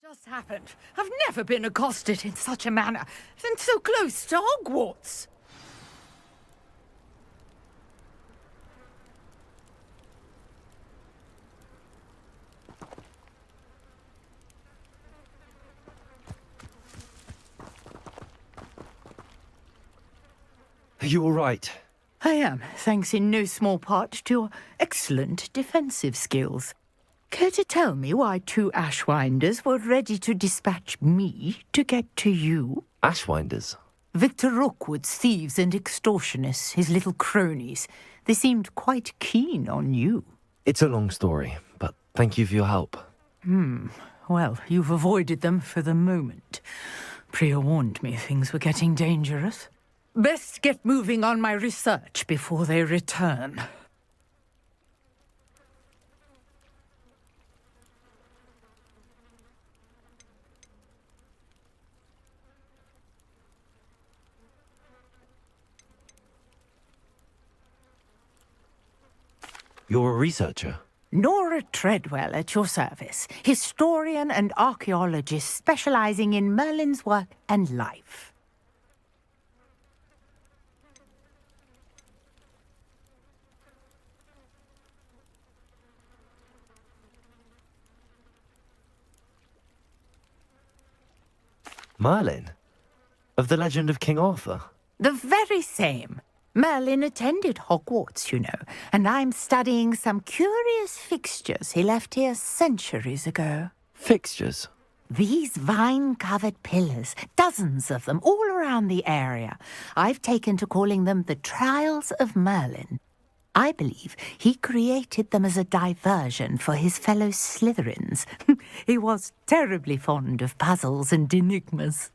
Just happened? I've never been accosted in such a manner, and so close to Hogwarts. Are you all right? I am, thanks in no small part to your excellent defensive skills. Care to tell me why two Ashwinders were ready to dispatch me to get to you? Ashwinders? Victor Rookwood's thieves and extortionists, his little cronies. They seemed quite keen on you. It's a long story, but thank you for your help. Well, you've avoided them for the moment. Priya warned me things were getting dangerous. Best get moving on my research before they return. You're a researcher? Nora Treadwell at your service, historian and archaeologist specializing in Merlin's work and life. Merlin? Of the legend of King Arthur? The very same. Merlin attended Hogwarts, you know, and I'm studying some curious fixtures he left here centuries ago. Fixtures? These vine-covered pillars, dozens of them, all around the area. I've taken to calling them the Trials of Merlin. I believe he created them as a diversion for his fellow Slytherins. He was terribly fond of puzzles and enigmas.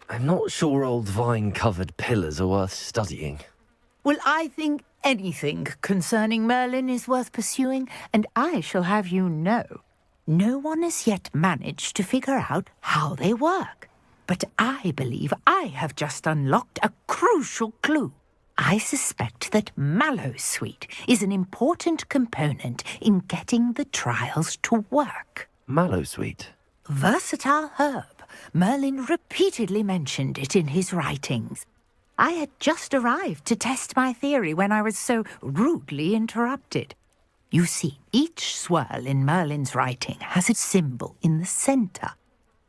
I'm not sure old vine-covered pillars are worth studying. Well, I think anything concerning Merlin is worth pursuing, and I shall have you know, no one has yet managed to figure out how they work. But I believe I have just unlocked a crucial clue. I suspect that Mallowsweet is an important component in getting the trials to work. Mallowsweet? Versatile herb. Merlin repeatedly mentioned it in his writings. I had just arrived to test my theory when I was so rudely interrupted. You see, each swirl in Merlin's writing has a symbol in the centre.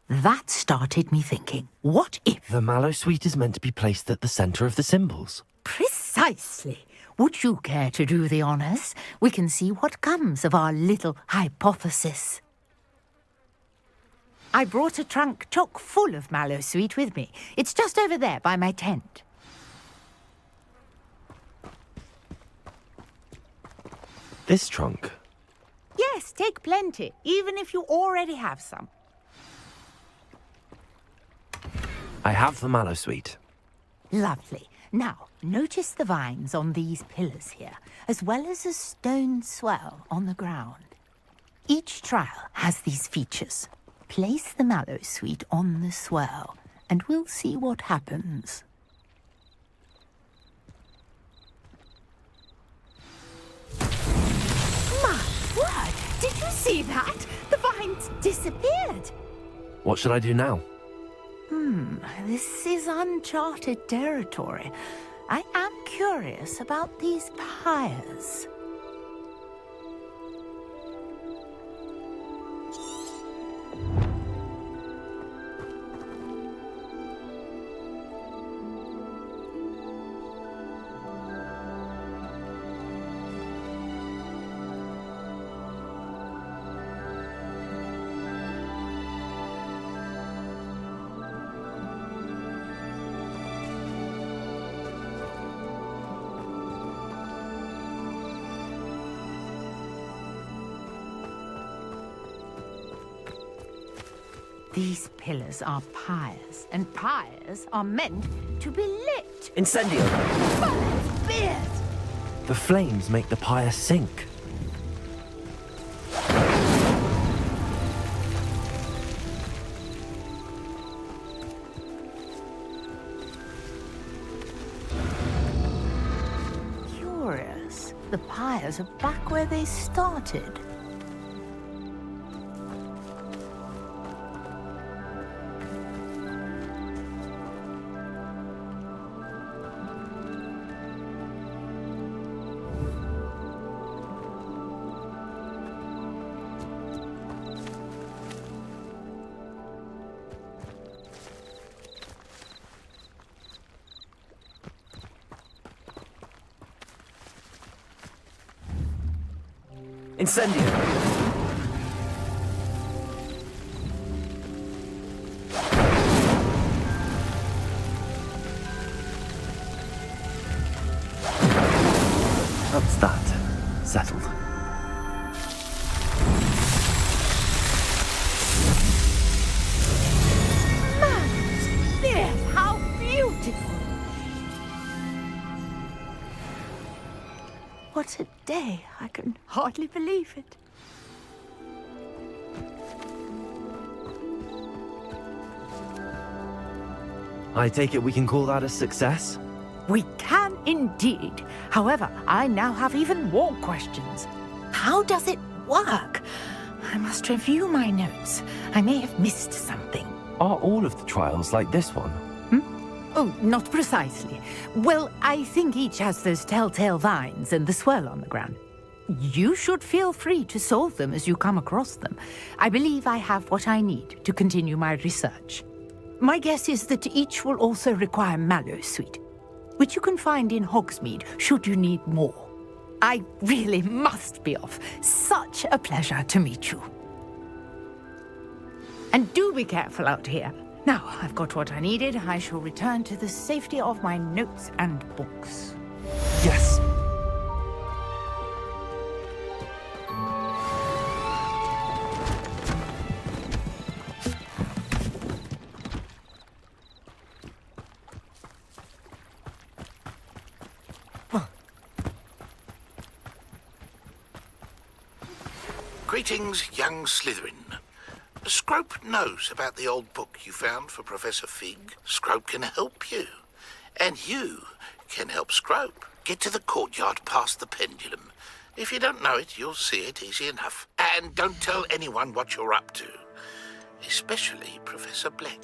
That started me thinking, what if... The Mallowsweet is meant to be placed at the centre of the symbols. Precisely. Would you care to do the honours? We can see what comes of our little hypothesis. I brought a trunk chock full of Mallowsweet with me. It's just over there by my tent. This trunk? Yes, take plenty, even if you already have some. I have the Mallowsweet. Lovely. Now, notice the vines on these pillars here, as well as a stone swell on the ground. Each trial has these features. Place the Mallowsweet on the swirl, and we'll see what happens. My word! Did you see that? The vines disappeared. What should I do now? This is uncharted territory. I am curious about these pyres. These pillars are pyres, and pyres are meant to be lit. Incendio! Fires, beers! The flames make the pyre sink. Curious. The pyres are back where they started. Incendio! That's that. Settled. Yes, how beautiful! What a day. I can hardly believe it. I take it we can call that a success? We can indeed. However, I now have even more questions. How does it work? I must review my notes. I may have missed something. Are all of the trials like this one? Oh, not precisely. Well, I think each has those telltale vines and the swirl on the ground. You should feel free to solve them as you come across them. I believe I have what I need to continue my research. My guess is that each will also require mallow sweet, which you can find in Hogsmeade should you need more. I really must be off. Such a pleasure to meet you. And do be careful out here. Now, I've got what I needed. I shall return to the safety of my notes and books. Yes! Greetings, young Slytherin. Scrope knows about the old book you found for Professor Fig. Scrope can help you. And you can help Scrope. Get to the courtyard past the pendulum. If you don't know it, you'll see it easy enough. And don't tell anyone what you're up to. Especially Professor Black.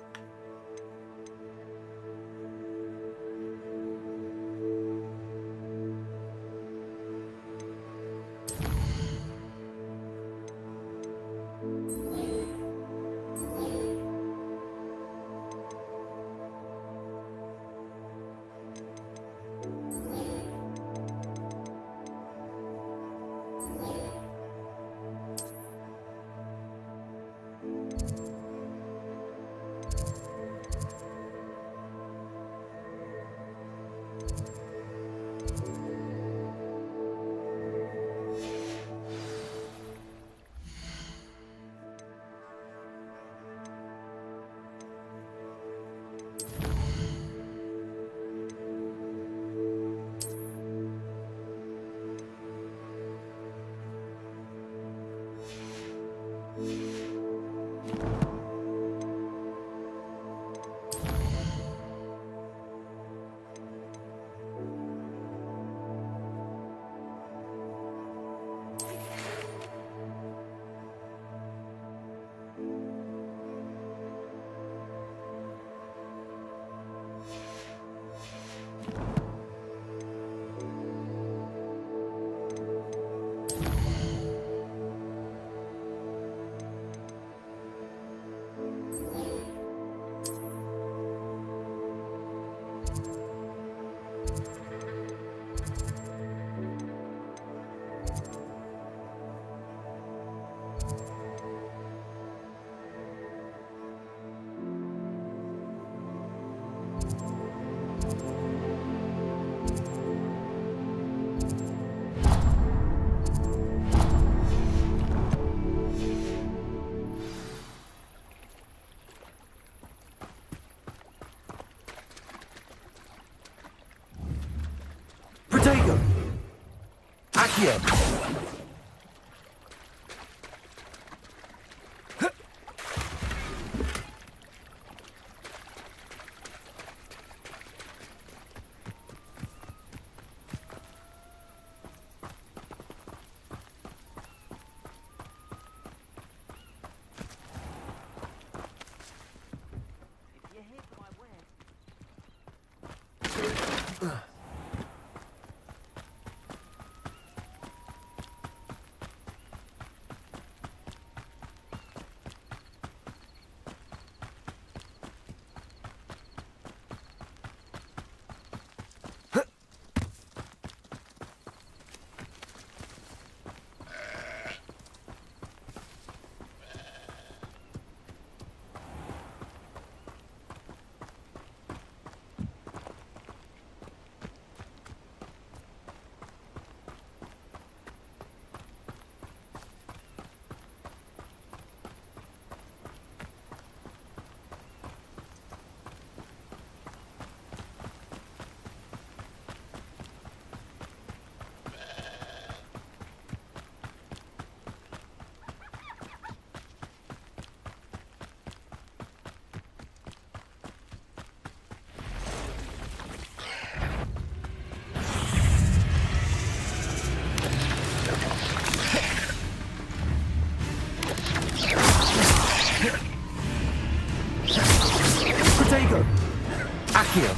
Accio!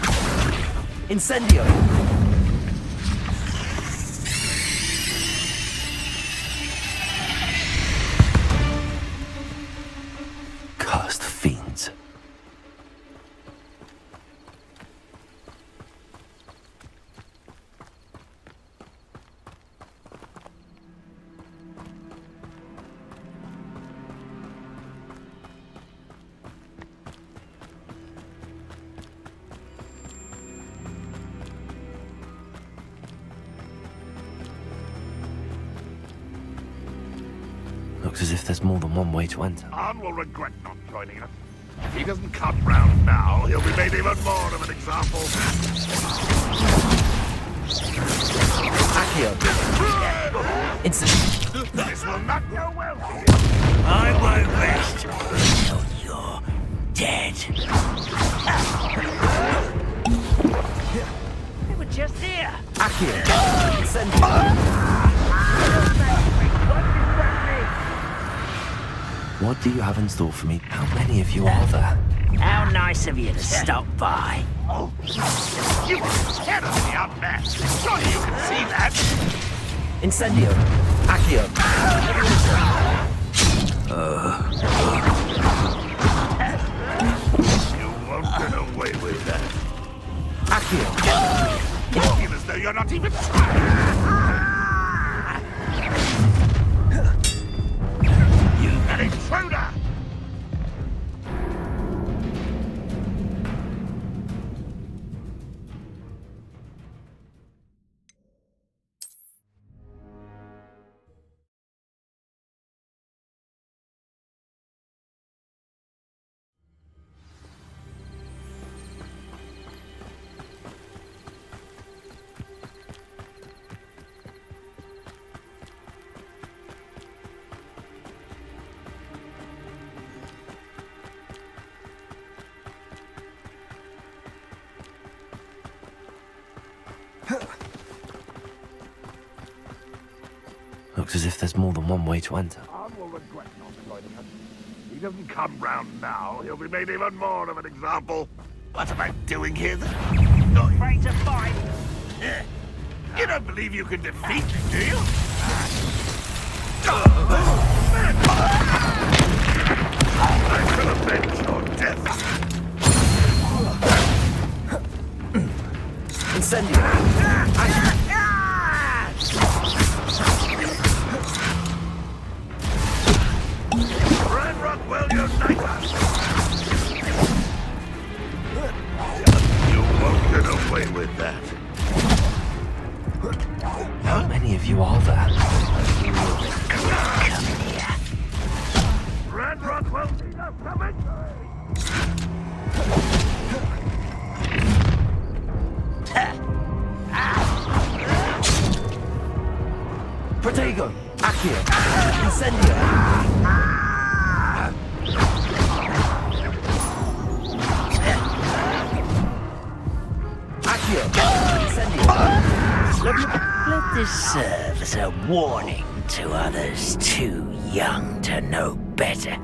Incendio! Cursed fiends. Looks as if there's more than one way to enter. Arn will regret not joining us. If he doesn't come round now, he'll be made even more of an example. Accio! Instant. This will not go well for you. I won't rest until you're dead. They were just here. Accio! Incendio! What do you have in store for me? How many of you are there? How nice of you to stop by. You are terribly outmatched. Surely you can see that. Incendio! Accio! You won't get away with that. Accio! You feel as though you're not even trying. You an intruder! Looks as if there's more than one way to enter. Arn will regret not joining us. If he doesn't come round now, he'll be made even more of an example. What am I doing here then? Not afraid to fight. You don't believe you can defeat me, do you? I shall avenge your death. Incendio! Red Rockwell, unite us! You won't get away with that. How many of you are there? Come here. Red Rockwell, see us coming! Protego! Accio! Incendio! Accio! Incendio! Let this serve as a warning to others too young to know better.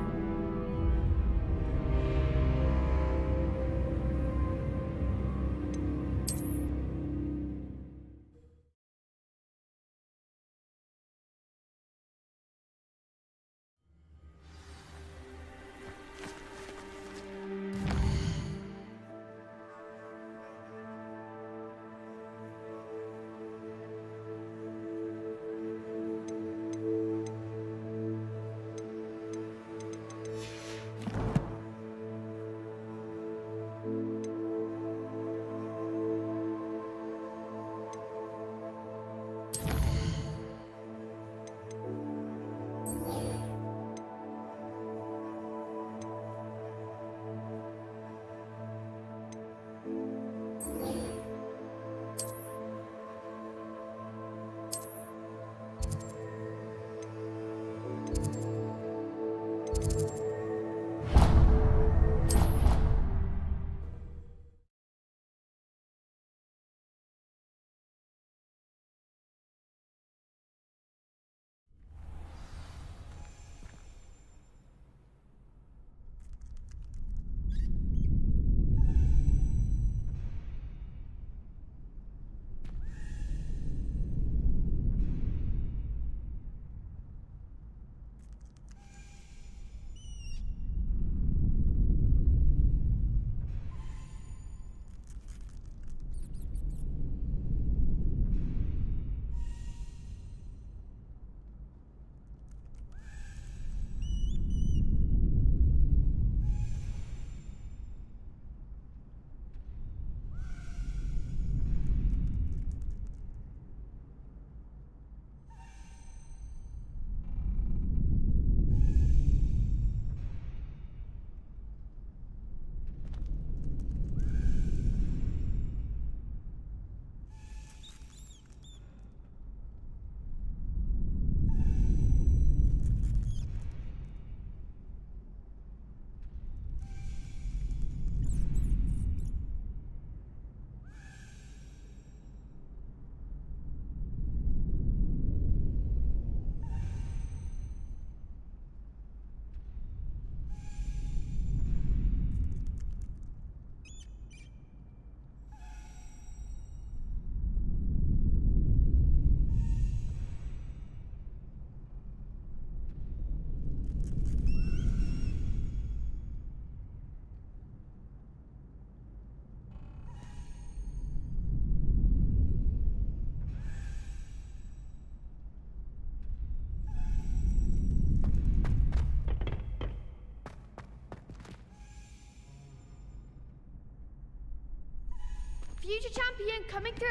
Future champion coming through.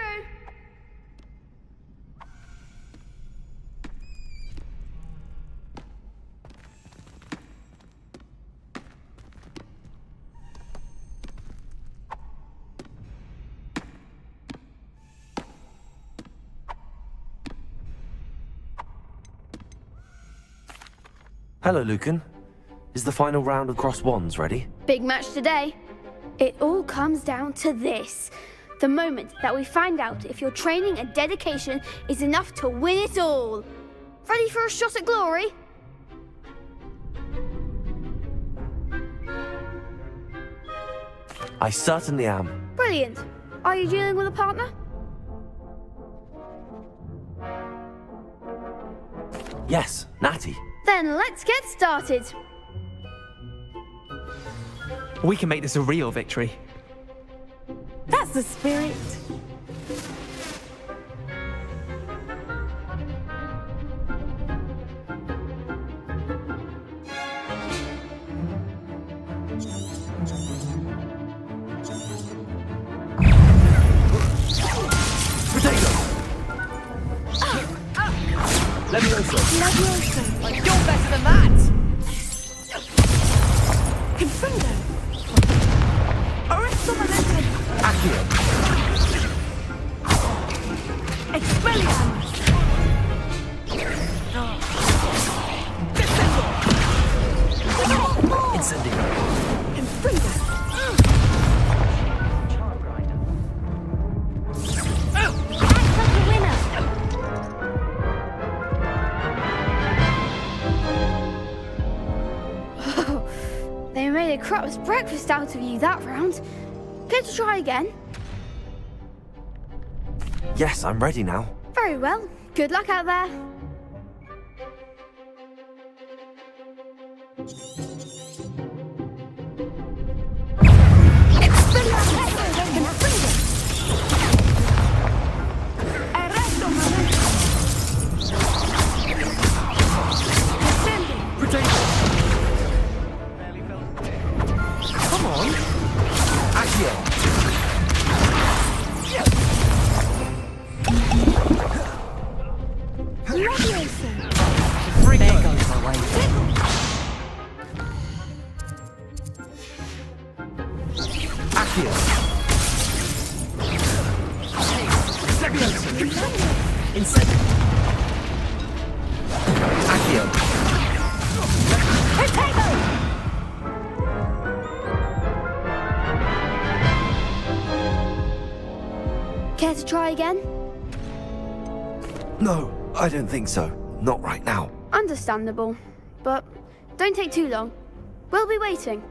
Hello, Lucan. Is the final round of Cross Wands ready? Big match today. It all comes down to this. The moment that we find out if your training and dedication is enough to win it all. Ready for a shot at glory? I certainly am. Brilliant. Are you dealing with a partner? Yes, Natty. Then let's get started. We can make this a real victory. That's the spirit. Levioso. You're better than that. Confringo. Arresto momentum. Accio. Expelliarmus. Incendio. Confringo. They made a crap's breakfast out of you that round. Care to try again? Yes, I'm ready now. Very well. Good luck out there. Come on. Accio. There goes my way. Accio. Incendio. Accio. Care to try again? No, I don't think so. Not right now. Understandable. But don't take too long. We'll be waiting.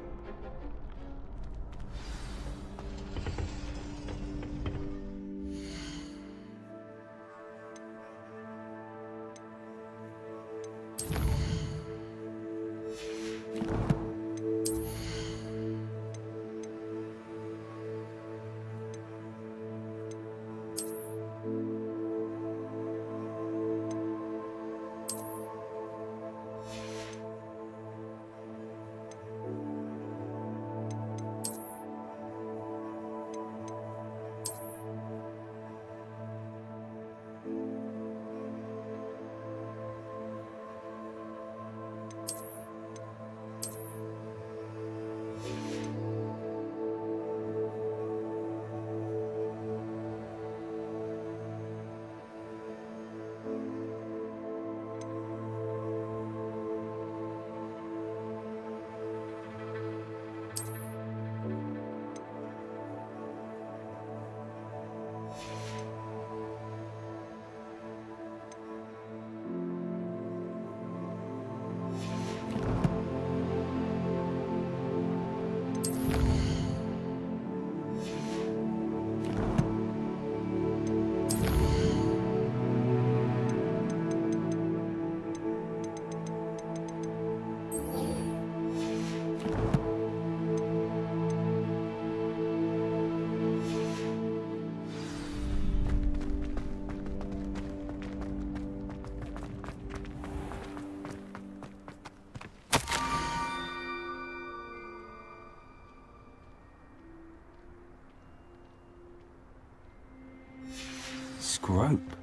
Scrope?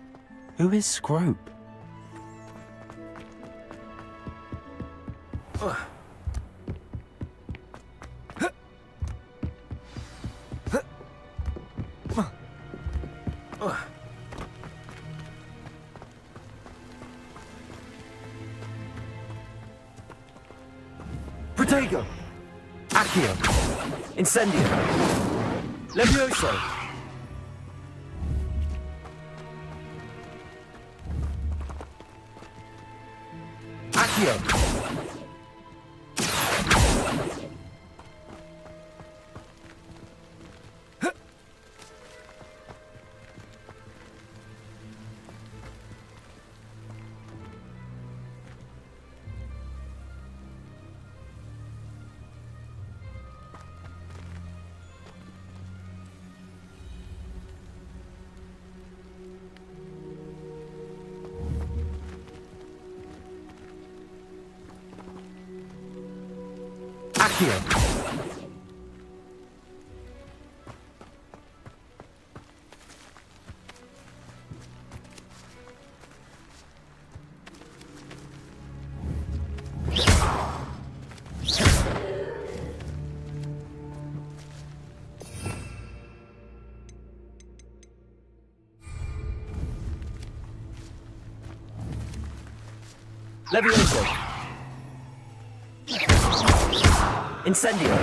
Who is Scrope? Protego! Accio! Incendio! Levioso! Accio! Accio! Levioso! Incendio!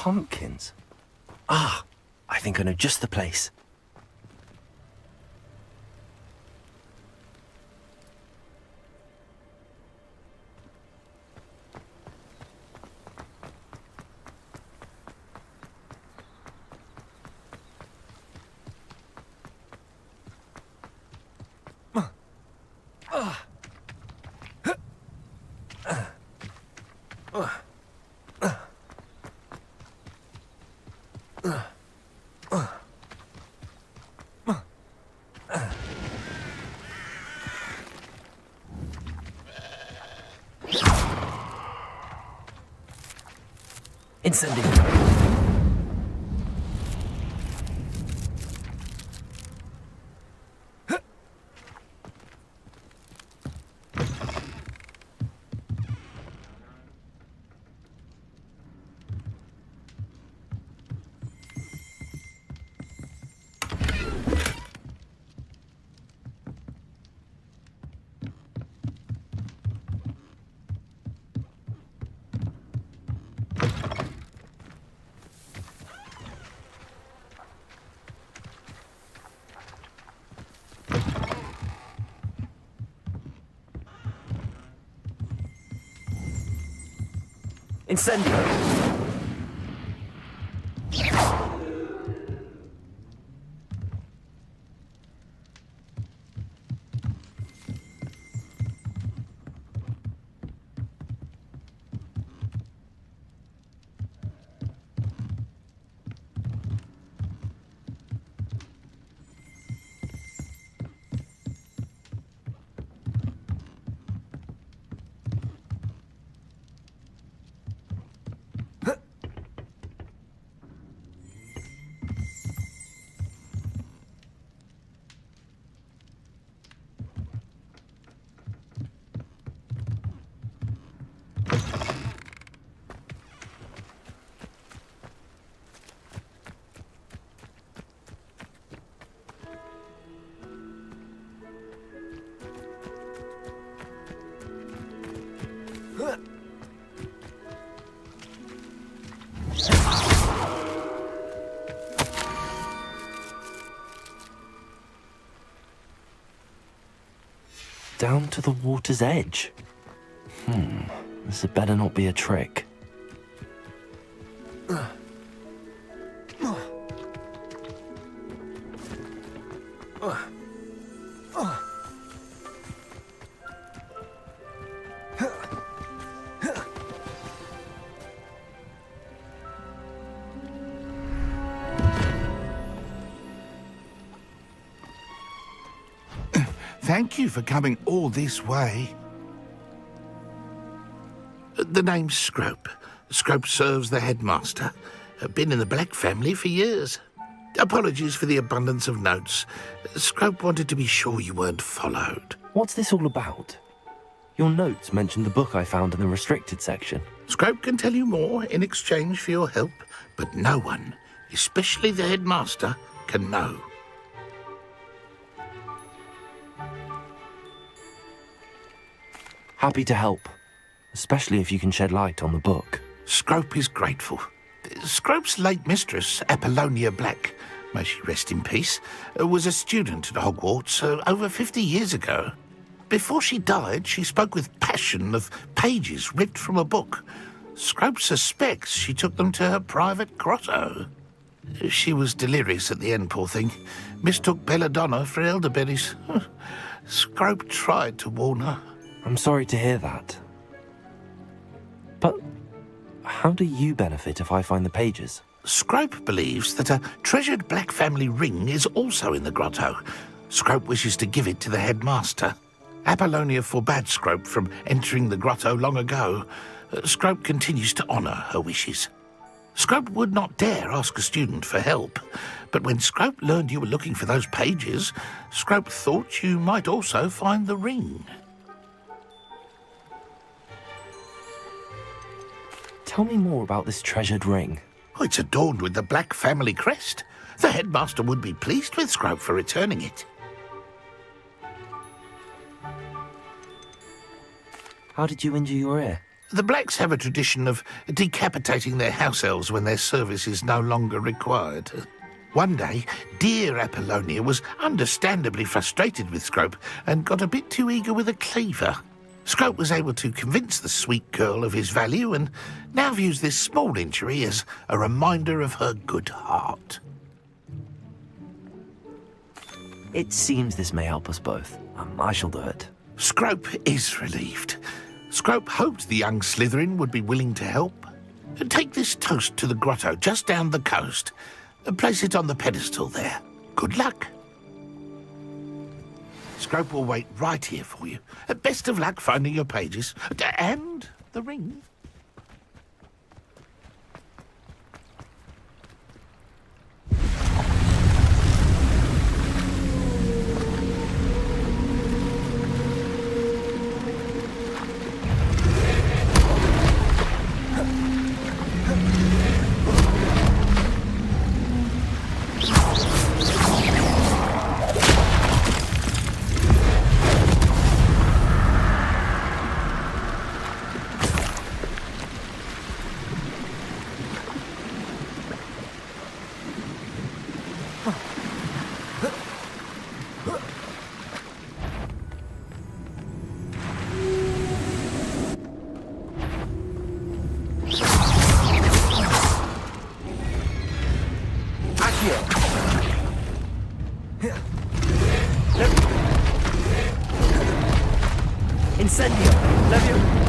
Pumpkins? Ah, I think I know just the place. Incendio! Incendio! Down to the water's edge. This had better not be a trick. Thank you for coming all this way. The name's Scrope. Scrope serves the headmaster. Been in the Black family for years. Apologies for the abundance of notes. Scrope wanted to be sure you weren't followed. What's this all about? Your notes mentioned the book I found in the restricted section. Scrope can tell you more in exchange for your help, but no one, especially the headmaster, can know. Happy to help, especially if you can shed light on the book. Scrope is grateful. Scrope's late mistress, Apollonia Black, may she rest in peace, was a student at Hogwarts over 50 years ago. Before she died, she spoke with passion of pages ripped from a book. Scrope suspects she took them to her private grotto. She was delirious at the end, poor thing. Mistook belladonna for elderberries. Scrope tried to warn her. I'm sorry to hear that. But how do you benefit if I find the pages? Scrope believes that a treasured Black family ring is also in the grotto. Scrope wishes to give it to the headmaster. Apollonia forbade Scrope from entering the grotto long ago. Scrope continues to honour her wishes. Scrope would not dare ask a student for help, but when Scrope learned you were looking for those pages, Scrope thought you might also find the ring. Tell me more about this treasured ring. Oh, it's adorned with the Black family crest. The headmaster would be pleased with Scrope for returning it. How did you injure your ear? The Blacks have a tradition of decapitating their house elves when their service is no longer required. One day, dear Apollonia was understandably frustrated with Scrope and got a bit too eager with a cleaver. Scrope was able to convince the sweet girl of his value and now views this small injury as a reminder of her good heart. It seems this may help us both. I shall do it. Scrope is relieved. Scrope hoped the young Slytherin would be willing to help. Take this toast to the grotto just down the coast. Place it on the pedestal there. Good luck. Scrope will wait right here for you. Best of luck finding your pages. And the ring. Incendio! Levio!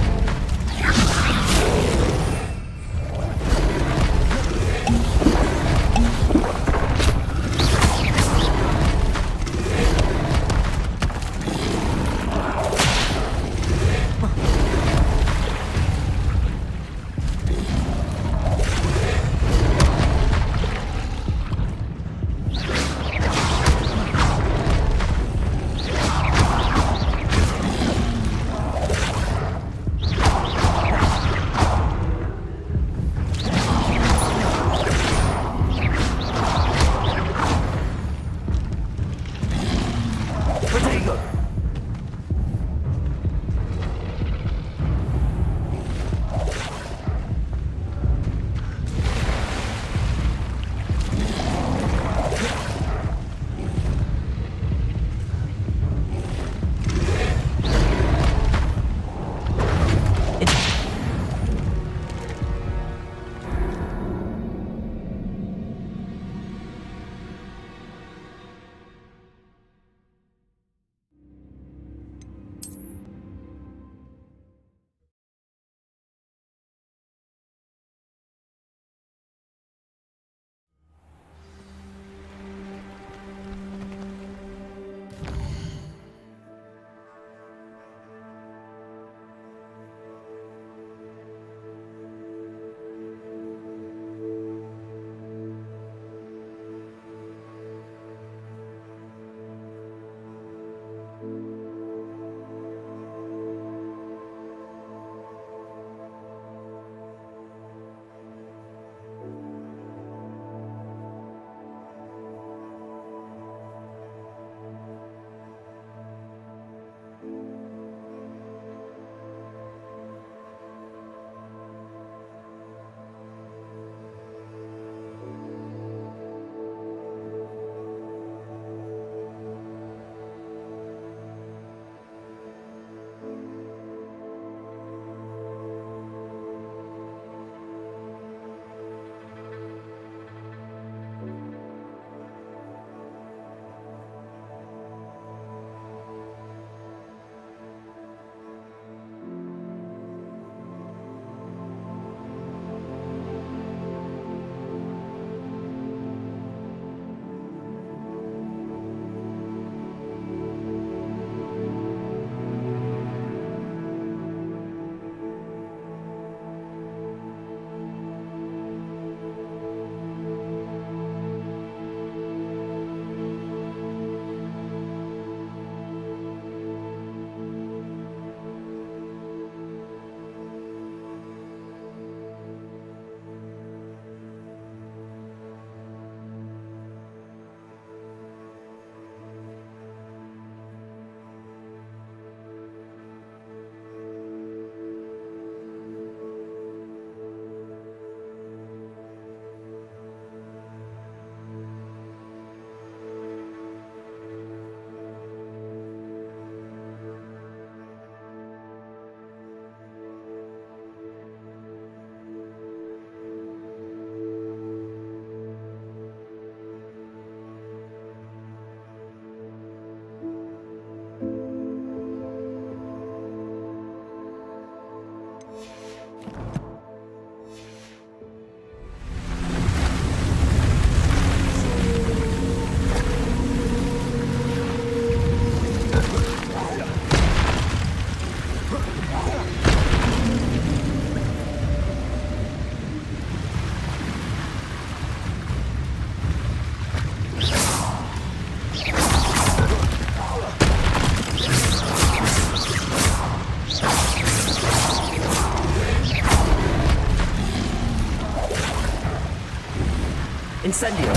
Incendio.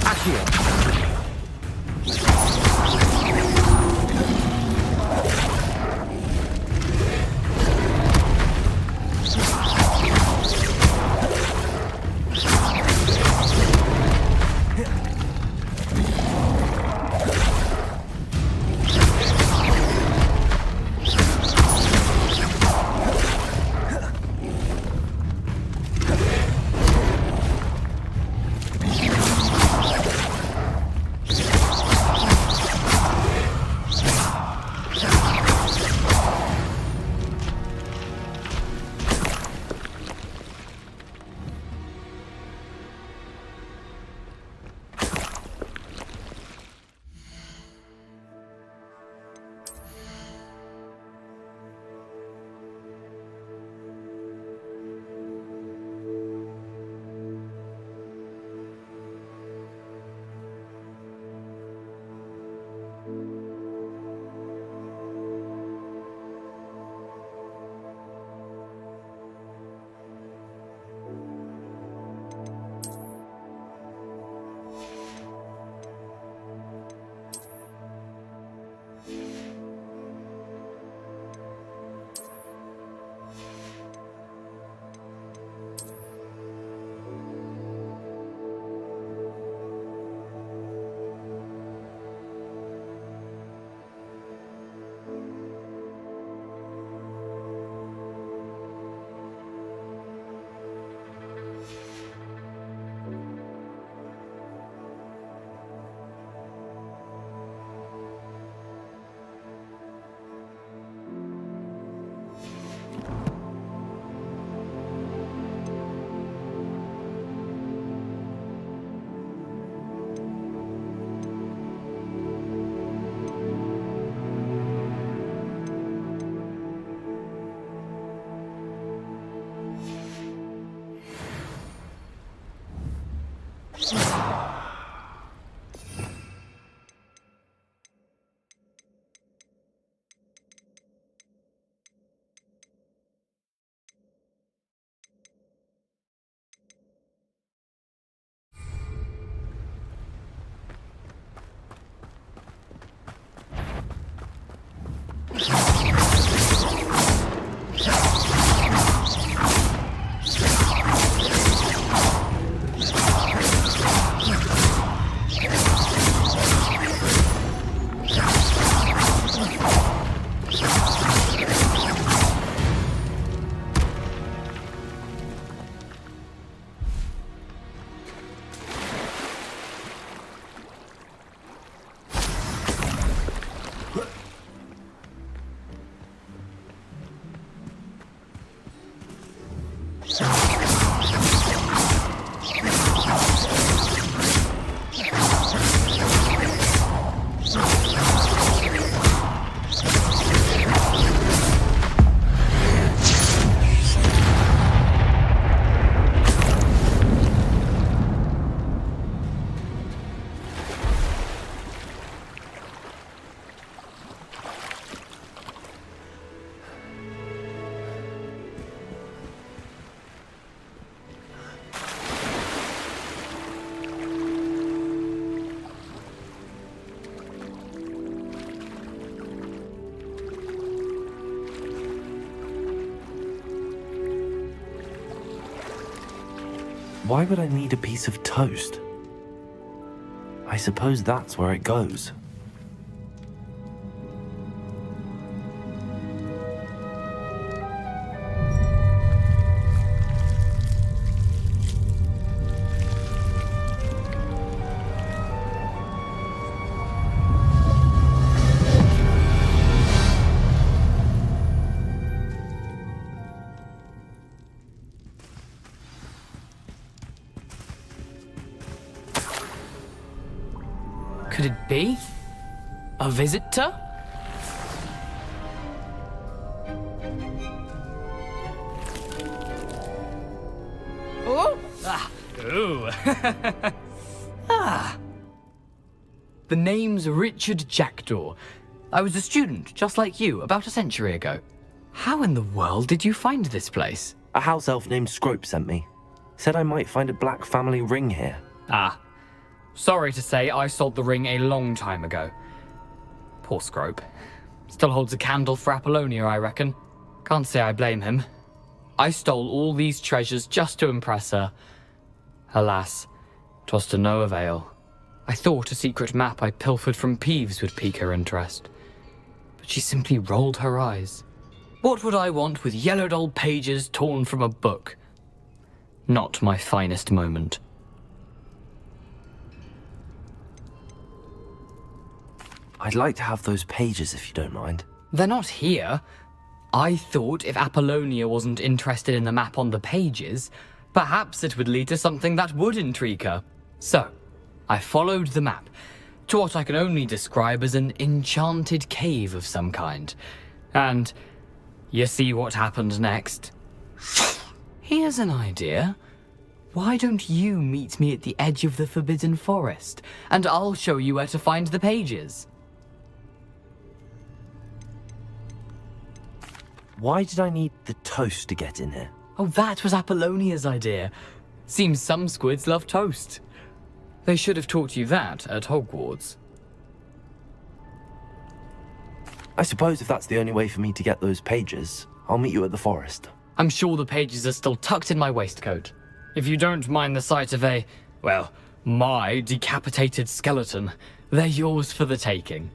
Accio. Why would I need a piece of toast? I suppose that's where it goes. Could it be? A visitor? Oh! Ah! Ooh! Ah! The name's Richard Jackdaw. I was a student, just like you, about a century ago. How in the world did you find this place? A house elf named Scrope sent me. Said I might find a black family ring here. Ah. Sorry to say, I sold the ring a long time ago. Poor Scrope. Still holds a candle for Apollonia, I reckon. Can't say I blame him. I stole all these treasures just to impress her. Alas, 'twas to no avail. I thought a secret map I pilfered from Peeves would pique her interest. But she simply rolled her eyes. What would I want with yellowed old pages torn from a book? Not my finest moment. I'd like to have those pages if you don't mind. They're not here. I thought if Apollonia wasn't interested in the map on the pages, perhaps it would lead to something that would intrigue her. So, I followed the map to what I can only describe as an enchanted cave of some kind. And you see what happened next? Here's an idea. Why don't you meet me at the edge of the Forbidden Forest, and I'll show you where to find the pages. Why did I need the toast to get in here? Oh, that was Apollonia's idea. Seems some squids love toast. They should have taught you that at Hogwarts. I suppose if that's the only way for me to get those pages, I'll meet you at the forest. I'm sure the pages are still tucked in my waistcoat. If you don't mind the sight of my decapitated skeleton, they're yours for the taking.